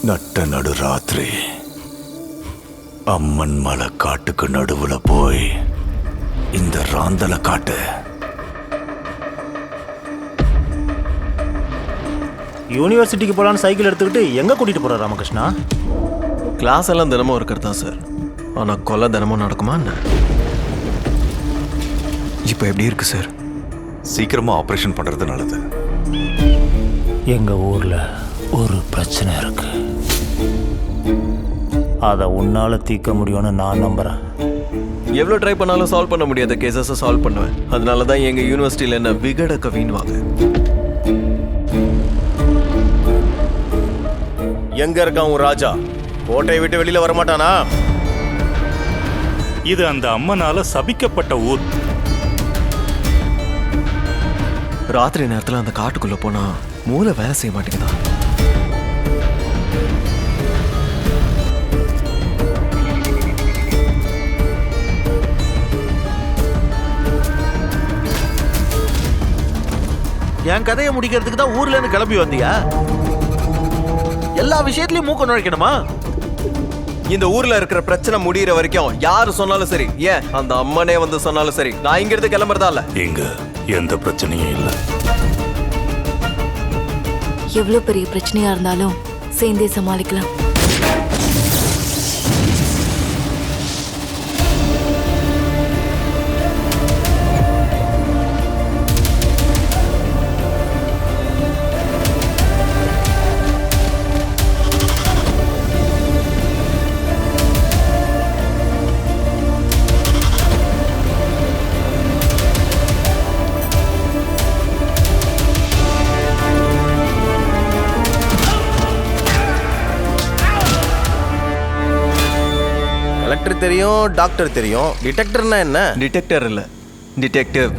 நட்ட நடு ராத்திரி அம்மன் மலை காட்டுக்கு நடுவுல போய் இந்த ராந்தலை காட்டு. யூனிவர்சிட்டிக்கு போகலான்னு சைக்கிள் எடுத்துக்கிட்டு எங்கே கூட்டிகிட்டு போகிற ராமகிருஷ்ணா? கிளாஸ் எல்லாம் தினமும் இருக்கிறதா சார். ஆனால் கொலை தினமும் நடக்குமா என்ன? இப்போ எப்படி இருக்கு சார்? சீக்கிரமா ஆபரேஷன் பண்றது நல்லது. எங்கள் ஊரில் ஒரு பிரச்சனை இருக்கு, அதை உன்னால் தீர்க்க முடியும்னு நான் நம்புகிறேன். எவ்வளோ ட்ரை பண்ணாலும் சால்வ் பண்ண முடியாத கேசஸை சால்வ் பண்ணுவேன். அதனால தான் எங்கள் யூனிவர்சிட்டியில் என்ன விகட கவின்வாங்க. எங்க இருக்கான் உன் ராஜா? கோட்டையை விட்டு வெளியில வரமாட்டானா? இது அந்த அம்மனால சபிக்கப்பட்ட ஊர். ராத்திரி நேரத்தில் அந்த காட்டுக்குள்ளே போனால் மூளை வேலை செய்ய மாட்டேங்குதா? என் கதையை முடிக்கிறதுக்கு தான் ஊர்ல இருந்து கிளம்பி வந்தியா? எல்லா விஷயத்திலயும் மூக்க நுழைக்கணுமா? இந்த ஊர்ல இருக்கிற பிரச்சனை முடியிற வரைக்கும் யாரு சொன்னாலும் சரி, ஏன் அந்த அம்மனே வந்து சொன்னாலும் சரி, நான் இங்க இருந்து கிளம்புறதா இல்ல. இங்க எந்த பிரச்சனையும் இல்லை. எவ்வளவு பெரிய பிரச்சனையா இருந்தாலும் சேர்ந்தே சமாளிக்கலாம். கலெக்டர் தெரியும், டாக்டர் தெரியும், டிடெக்டர்னா என்ன? டிடெக்டர் இல்ல, டிடெக்டிவ்.